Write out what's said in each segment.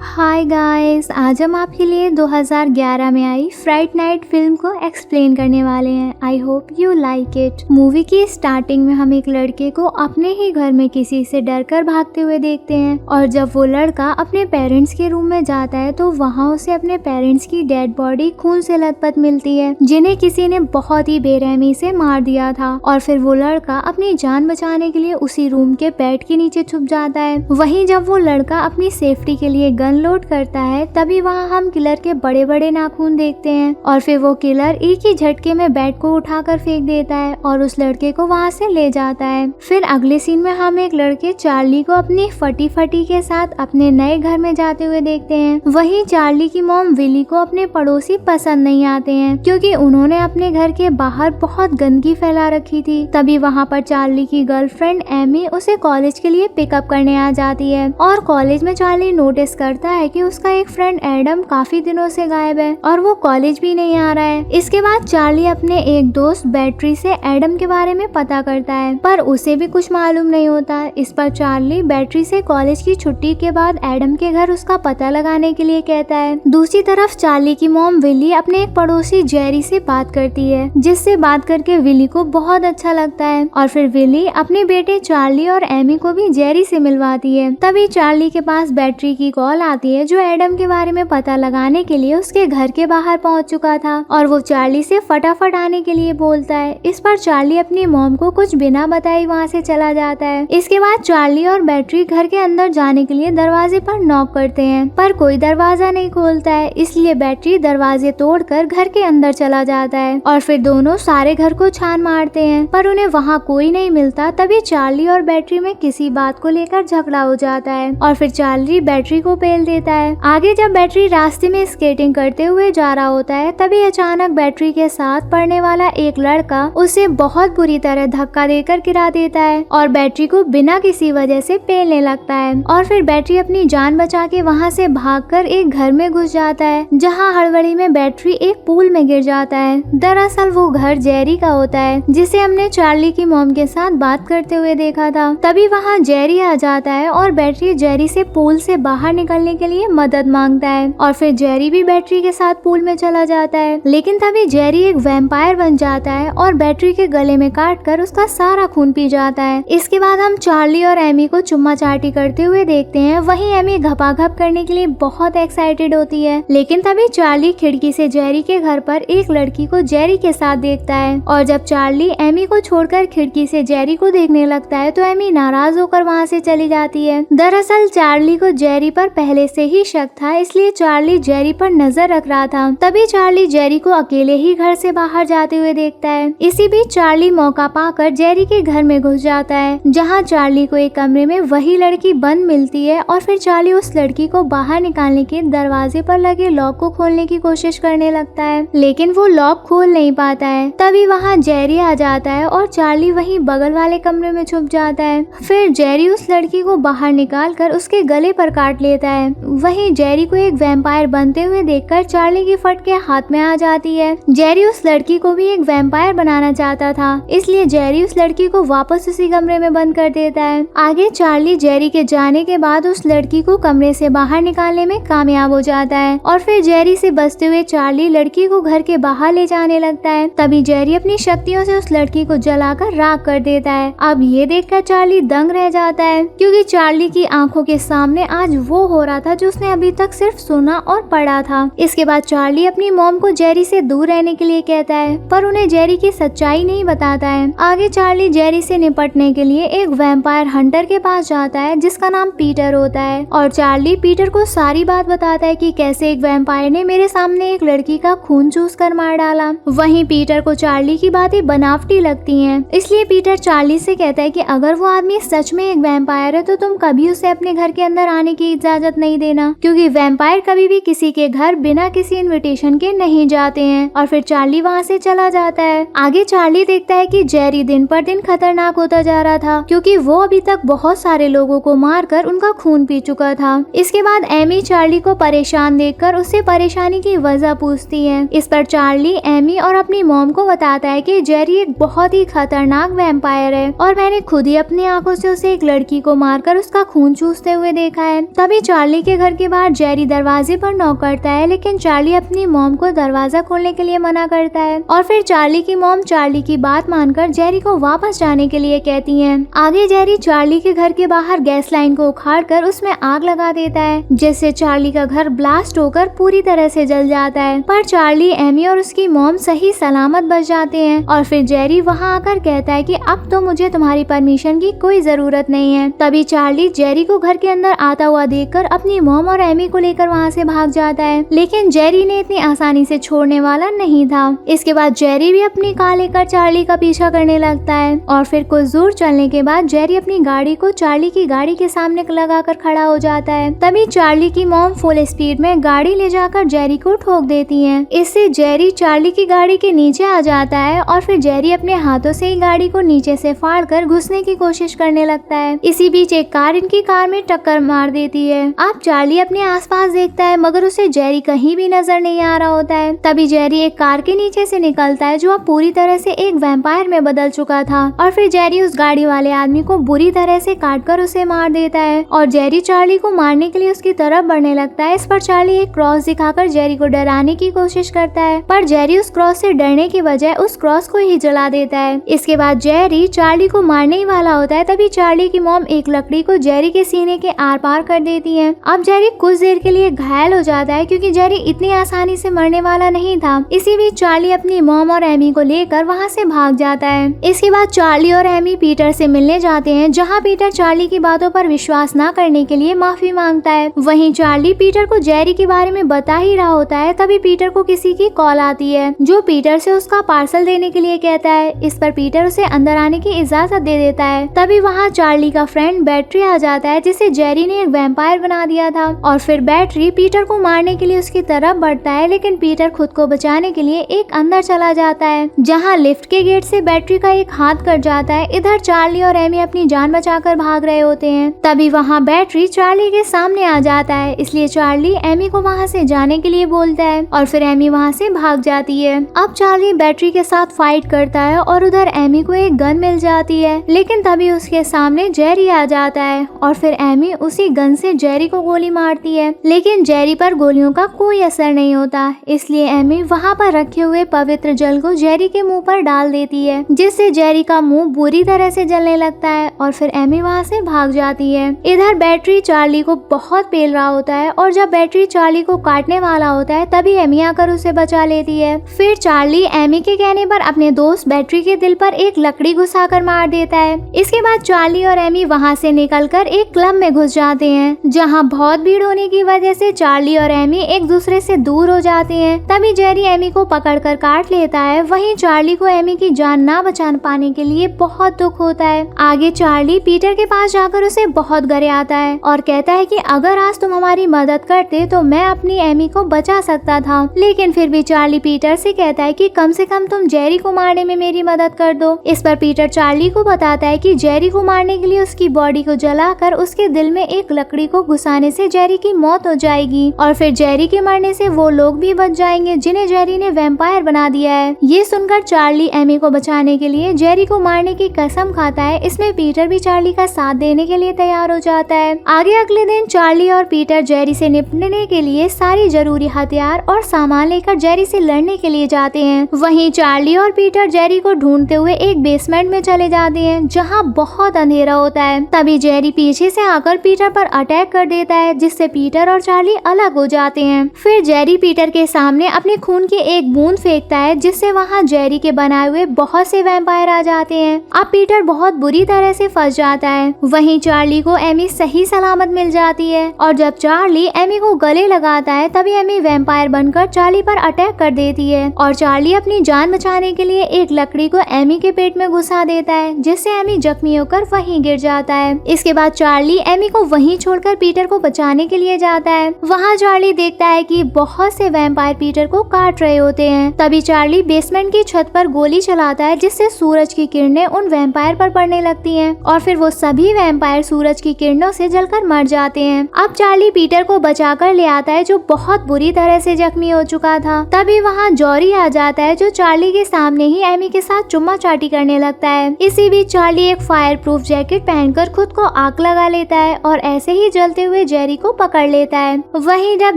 Hi guys, आज हम आपके लिए 2011 में आई फ्राइडे नाइट फिल्म को एक्सप्लेन करने वाले हैं। I hope you like it. Movie की स्टार्टिंग में हम एक लड़के को अपने ही घर में किसी से डरकर भागते हुए देखते हैं और जब वो लड़का अपने पेरेंट्स के रूम में जाता है तो वहाँ उसे अपने पेरेंट्स की डेड बॉडी खून से लथपथ मिलती है जिन्हें किसी ने बहुत ही बेरहमी से मार दिया था। और फिर वो लड़का अपनी जान बचाने के लिए उसी रूम के बेड के नीचे छुप जाता है। वहीं जब वो लड़का अपनी सेफ्टी के लिए गन लोड करता है तभी वहाँ हम किलर के बड़े बड़े नाखून देखते हैं और फिर वो किलर एक ही झटके में बेड को उठाकर फेंक देता है और उस लड़के को वहाँ से ले जाता है। फिर अगले सीन में हम एक लड़के चार्ली को अपनी फटी फटी के साथ अपने नए घर में जाते हुए देखते हैं। वहीं चार्ली की मॉम विली को अपने पड़ोसी पसंद नहीं आते हैं क्योंकि उन्होंने अपने घर के बाहर बहुत गंदगी फैला रखी थी। तभी वहाँ पर चार्ली की गर्लफ्रेंड एमी उसे कॉलेज के लिए पिकअप करने आ जाती है और कॉलेज में चार्ली नोटिस करता है कि उसका एक फ्रेंड एडम काफी दिनों से गायब है और वो कॉलेज भी नहीं आ रहा है। इसके बाद चार्ली अपने एक दोस्त बैटरी से एडम के बारे में पता करता है पर उसे भी कुछ मालूम नहीं होता। इस पर चार्ली बैटरी से कॉलेज की छुट्टी के बाद एडम के घर उसका पता लगाने के लिए कहता है। दूसरी तरफ चार्ली की मॉम विली अपने एक पड़ोसी जेरी से बात करती है जिससे बात करके विली को बहुत अच्छा लगता है और फिर विली अपने बेटे चार्ली और एमी को भी जेरी से मिलवाती है। तभी चार्ली के पास बैटरी की कॉल आती है जो एडम के बारे में पता लगाने के लिए उसके घर के बाहर पहुंच चुका था और वो चार्ली से फटाफट आने के लिए बोलता है। इस पर चार्ली अपनी मॉम को कुछ बिना बताए वहां से चला जाता है। इसके बाद चार्ली और बैटरी घर के अंदर जाने के लिए दरवाजे पर नॉक करते हैं पर कोई दरवाजा नहीं खोलता है, इसलिए बैटरी दरवाजे तोड़कर घर के अंदर चला जाता है और फिर दोनों सारे घर को छान मारते हैं पर उन्हें वहाँ कोई नहीं मिलता। तभी चार्ली और बैटरी में किसी बात को लेकर झगड़ा हो जाता है और फिर चार्ली बैटरी को पेल देता है। आगे जब बैटरी रास्ते में स्केटिंग करते हुए जा रहा होता है तभी अचानक बैटरी के साथ पढ़ने वाला एक लड़का उसे बहुत बुरी तरह धक्का देकर गिरा देता है और बैटरी को बिना किसी वजह से पेलने लगता है और फिर बैटरी अपनी जान बचा के वहाँ से भागकर एक घर में घुस जाता है जहाँ हड़बड़ी में बैटरी एक पूल में गिर जाता है। दरअसल वो घर जेरी का होता है जिसे हमने चार्ली की मॉम के साथ बात करते हुए देखा था। तभी वहाँ जेरी आ जाता है और बैटरी जेरी से पूल से बाहर निकलने के लिए मदद मांगता है और फिर जेरी भी बैटरी के साथ पूल में चला जाता है। लेकिन तभी जेरी एक वैम्पायर बन जाता है और बैटरी के गले में काटकर उसका सारा खून पी जाता है। इसके बाद हम चार्ली और एमी को चुम्मा चाटी करते हुए देखते हैं। वहीं एमी घपाघप करने के लिए बहुत एक्साइटेड होती है लेकिन तभी चार्ली खिड़की से जेरी के घर पर एक लड़की को जेरी के साथ देखता है और जब चार्ली एमी को छोड़कर खिड़की से जेरी को देखने लगता है तो एमी नाराज होकर वहाँ से चली जाती है। दरअसल चार्ली को जेरी पर पहले से ही शक था इसलिए चार्ली जेरी पर नजर रख रहा था। तभी चार्ली जेरी को अकेले ही घर से बाहर जाते हुए देखता है। इसी बीच चार्ली मौका पाकर जेरी के घर में घुस जाता है जहाँ चार्ली को एक कमरे में वही लड़की बंद मिलती है और फिर चार्ली उस लड़की को बाहर निकालने के दरवाजे पर लगे लॉक को खोलने की कोशिश करने लगता है लेकिन वो लॉक खोल नहीं पाता है। तभी वहाँ जेरी आ जाता है और चार्ली वहीं बगल वाले कमरे में छुप जाता है। फिर जेरी उस लड़की को बाहर निकाल कर उसके गले पर काट लेता है। वहीं जेरी को एक वैम्पायर बनते हुए देखकर चार्ली की फटके हाथ में आ जाती है। जेरी उस लड़की को भी एक वैम्पायर बनाना चाहता था इसलिए जेरी उस लड़की को वापस उसी कमरे में बंद कर देता है। आगे चार्ली जेरी के जाने के बाद उस लड़की को कमरे से बाहर निकालने में कामयाब हो जाता है और फिर जेरी से बचते हुए चार्ली लड़की को घर के बाहर ले जाने लगता है। तभी जेरी अपनी शक्तियों से उस लड़की को जलाकर राख कर देता है। अब ये देखकर चार्ली दंग रह जाता है क्योंकि चार्ली की आंखों के सामने आज वो हो रहा था जो उसने अभी तक सिर्फ सुना और पढ़ा था। इसके बाद चार्ली अपनी मॉम को जेरी से दूर रहने के लिए कहता है पर उन्हें जेरी की सच्चाई नहीं बताता है। आगे चार्ली जेरी से निपटने के लिए एक वैम्पायर हंटर के पास जाता है जिसका नाम पीटर होता है और चार्ली पीटर को सारी बात बताता है कि कैसे एक वैम्पायर ने मेरे सामने एक लड़की का खून चूस कर मार डाला। वहीं पीटर को चार्ली की बातें बनावटी लगती हैं इसलिए पीटर चार्ली से कहता है कि अगर वो आदमी सच में एक वैम्पायर है तो तुम कभी उसे अपने घर के अंदर आने की इजाजत नहीं देना क्योंकि वैम्पायर कभी भी किसी के घर बिना किसी इनविटेशन के नहीं जाते हैं। और फिर चार्ली वहाँ से चला जाता है। आगे चार्ली देखता है कि जेरी दिन पर दिन खतरनाक होता जा रहा था क्योंकि वो अभी तक बहुत सारे लोगों को मारकर उनका खून पी चुका था। इसके बाद एमी चार्ली को परेशान देखकर उससे परेशानी की वजह पूछती है। इस पर चार्ली एमी और अपनी मॉम को बताता है कि जेरी एक बहुत ही खतरनाक वैम्पायर है और मैंने खुद ही अपनी आंखों से उसे एक लड़की को मारकर उसका खून चूसते हुए देखा है। तभी चार्ली चार्ली के घर के बाहर जेरी दरवाजे पर नॉक करता है, लेकिन चार्ली अपनी मॉम को दरवाजा खोलने के लिए मना करता है और फिर चार्ली की मॉम चार्ली की बात मानकर जेरी को वापस जाने के लिए कहती है। आगे जेरी चार्ली के घर के बाहर गैस लाइन को उखाड़कर उसमें आग लगा देता है, जिससे चार्ली का घर ब्लास्ट होकर पूरी तरह से जल जाता है। पर चार्ली, एमी और उसकी मॉम सही सलामत बच जाते हैं और फिर जेरी वहां आकर कहता है कि अब तो मुझे तुम्हारी परमिशन की कोई जरूरत नहीं है। तभी चार्ली जेरी को घर के अंदर आता हुआ देखकर अपनी मॉम और एमी को लेकर वहां से भाग जाता है, लेकिन जेरी ने इतनी आसानी से छोड़ने वाला नहीं था। इसके बाद जेरी भी अपनी कार लेकर चार्ली का पीछा करने लगता है और फिर कुछ दूर चलने के बाद जेरी अपनी गाड़ी को चार्ली की गाड़ी के सामने लगाकर खड़ा हो जाता है। तभी चार्ली की मॉम फुल स्पीड में गाड़ी ले जाकर जेरी को ठोक देती है। इससे जेरी चार्ली की गाड़ी के नीचे आ जाता है और फिर जेरी अपने हाथों से ही गाड़ी को नीचे से फाड़कर घुसने की कोशिश करने लगता है। इसी बीच एक कार इनकी कार में टक्कर मार देती है। अब चार्ली अपने आसपास देखता है, मगर उसे जेरी कहीं भी नजर नहीं आ रहा होता है। तभी जेरी एक कार के नीचे से निकलता है, जो अब पूरी तरह से एक वैम्पायर में बदल चुका था और फिर जेरी उस गाड़ी वाले आदमी को बुरी तरह से काटकर उसे मार देता है और जेरी चार्ली को मारने के लिए उसकी तरफ बढ़ने लगता है। इस पर चार्ली एक क्रॉस दिखाकर जेरी को डराने की कोशिश करता है, पर जेरी उस क्रॉस से डरने की बजाय उस क्रॉस को ही जला देता है। इसके बाद जेरी चार्ली को मारने ही वाला होता है, तभी चार्ली की मॉम एक लकड़ी को जेरी के सीने के आर पार कर देती है। अब जेरी कुछ देर के लिए घायल हो जाता है, क्योंकि जेरी इतनी आसानी से मरने वाला नहीं था। इसी बीच चार्ली अपनी मॉम और एमी को लेकर वहाँ से भाग जाता है। इसके बाद चार्ली और एमी पीटर से मिलने जाते हैं, जहाँ पीटर चार्ली की बातों पर विश्वास न करने के लिए माफी मांगता है। वहीं चार्ली पीटर को जेरी के बारे में बता ही रहा होता है, तभी पीटर को किसी की कॉल आती है, जो पीटर से उसका पार्सल देने के लिए कहता है। इस पर पीटर उसे अंदर आने की इजाजत दे देता है। तभी वहाँ चार्ली का फ्रेंड बैटरी आ जाता है, जिसे जेरी ने एक वैम्पायर बना दिया था और फिर बैटरी पीटर को मारने के लिए उसकी तरफ बढ़ता है, लेकिन पीटर खुद को बचाने के लिए एक अंदर चला जाता है, जहाँ लिफ्ट के गेट से बैटरी का एक हाथ कट जाता है। इधर चार्ली और एमी अपनी जान बचाकर भाग रहे होते हैं। तभी वहाँ बैटरी चार्ली के सामने आ जाता है, इसलिए चार्ली एमी को वहाँ से जाने के लिए बोलता है और फिर एमी वहाँ से भाग जाती है। अब चार्ली बैटरी के साथ फाइट करता है और उधर एमी को एक गन मिल जाती है, लेकिन तभी उसके सामने जेरी आ जाता है और फिर एमी उसी गन से जेरी को गोली मारती है, लेकिन जेरी पर गोलियों का कोई असर नहीं होता। इसलिए एमी वहाँ पर रखे हुए पवित्र जल को जेरी के मुंह पर डाल देती है, जिससे जेरी का मुंह बुरी तरह से जलने लगता है और फिर एमी वहाँ से भाग जाती है। इधर बैटरी चार्ली को बहुत पेल रहा होता है और जब बैटरी चार्ली को काटने वाला होता है, तभी एमी आकर उसे बचा लेती है। फिर चार्ली एमी के कहने पर अपने दोस्त बैटरी के दिल पर एक लकड़ी घुसाकर मार देता है। इसके बाद चार्ली और एमी वहाँ से निकलकर एक क्लब में घुस जाते हैं, जहाँ बहुत भीड़ होने की वजह से चार्ली और एमी एक दूसरे से दूर हो जाते हैं। तभी जेरी एमी को पकड़कर काट लेता है। वहीं चार्ली को एमी की जान ना बचा पाने के लिए बहुत दुख होता है। आगे चार्ली पीटर के पास जाकर उसे बहुत गरियाता है और कहता है कि अगर आज तुम हमारी मदद करते तो मैं अपनी एमी को बचा सकता था, लेकिन फिर भी चार्ली पीटर से कहता है कि कम से कम तुम जेरी को मारने में मेरी मदद कर दो। इस पर पीटर चार्ली को बताता है कि जेरी को मारने के लिए उसकी बॉडी को जलाकर उसके दिल में एक लकड़ी को घुसाने से जेरी की मौत हो जाएगी और फिर जेरी के मरने से वो लोग भी बच जाएंगे जिन्हें जेरी ने वैम्पायर बना दिया है। ये सुनकर चार्ली एमी को बचाने के लिए जेरी को मारने की कसम खाता है। इसमें पीटर भी चार्ली का साथ देने के लिए तैयार हो जाता है। आगे अगले दिन चार्ली और पीटर जेरी से निपटने के लिए सारी जरूरी हथियार और सामान लेकर जेरी से लड़ने के लिए जाते हैं। वहीं चार्ली और पीटर जेरी को ढूंढते हुए एक बेसमेंट में चले जाते हैं, जहां बहुत अंधेरा होता है। तभी जेरी पीछे से आकर पीटर पर अटैक कर देता है, जिससे पीटर और चार्ली अलग हो जाते हैं। फिर जेरी पीटर के सामने अपने खून की एक बूंद फेंकता है, जिससे वहां जेरी के बनाए हुए बहुत से वैम्पायर आ जाते हैं। अब पीटर बहुत बुरी तरह से फंस जाता है। वहीं चार्ली को एमी सही सलामत मिल जाती है और जब चार्ली एमी को गले लगाता है, तभी एमी वैम्पायर बनकर चार्ली पर अटैक कर देती है और चार्ली अपनी जान बचाने के लिए एक लकड़ी को एमी के पेट में घुसा देता है, जिससे एमी जख्मी होकर वहीं गिर जाता है। इसके बाद चार्ली एमी को वहीं छोड़कर पीटर को बचाने के लिए जाता है। वहाँ चार्ली देखता है कि बहुत से वैम्पायर पीटर को काट रहे होते हैं। तभी चार्ली बेसमेंट की छत पर गोली चलाता है, जिससे सूरज की किरणें उन वैम्पायर पर पड़ने लगती हैं और फिर वो सभी वैम्पायर सूरज की किरणों से जलकर मर जाते हैं। अब चार्ली पीटर को बचाकर ले आता है, जो बहुत बुरी तरह से जख्मी हो चुका था। तभी वहाँ जॉरी आ जाता है, जो चार्ली के सामने ही एमी के साथ चुम्मा चाटी करने लगता है। इसी बीच चार्ली एक फायर प्रूफ जैकेट पहनकर खुद को आग लगा लेता है और ऐसे ही जलते हुए हुए जेरी को पकड़ लेता है। वहीं जब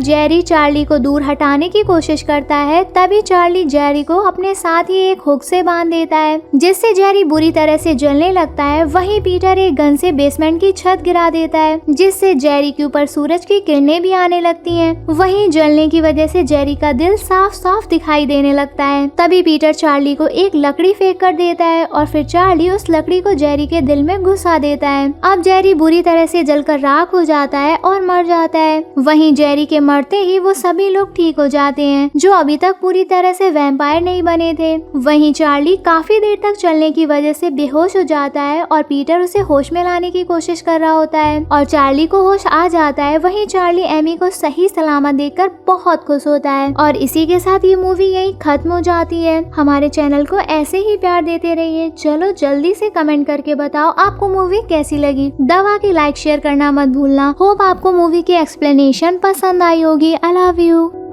जेरी चार्ली को दूर हटाने की कोशिश करता है तभी चार्ली जेरी को अपने साथ ही एक हुक से बांध देता है, जिससे जेरी बुरी तरह से जलने लगता है। वहीं पीटर एक गन से बेसमेंट की छत गिरा देता है, जिससे जेरी के ऊपर सूरज की किरणें भी आने लगती हैं। वहीं जलने की वजह से जेरी का दिल साफ साफ दिखाई देने लगता है। तभी पीटर चार्ली को एक लकड़ी फेंक कर देता है और फिर चार्ली उस लकड़ी को जेरी के दिल में घुसा देता है। अब जेरी बुरी तरह से जलकर राख हो जाता है और मर जाता है। वहीं जेरी के मरते ही वो सभी लोग ठीक हो जाते हैं जो अभी तक पूरी तरह से वैम्पायर नहीं बने थे। वहीं चार्ली काफी देर तक चलने की वजह से बेहोश हो जाता है और पीटर उसे होश में लाने की कोशिश कर रहा होता है और चार्ली को होश आ जाता है। वहीं चार्ली एमी को सही सलामत देखकर बहुत खुश होता है और इसी के साथ ये मूवी यहीं खत्म हो जाती है। हमारे चैनल को ऐसे ही प्यार देते रहिए। चलो जल्दी से कमेंट करके बताओ आपको मूवी कैसी लगी। दवा की लाइक शेयर करना मत भूलना। होप आपको मूवी की एक्सप्लेनेशन पसंद आई होगी। I love you.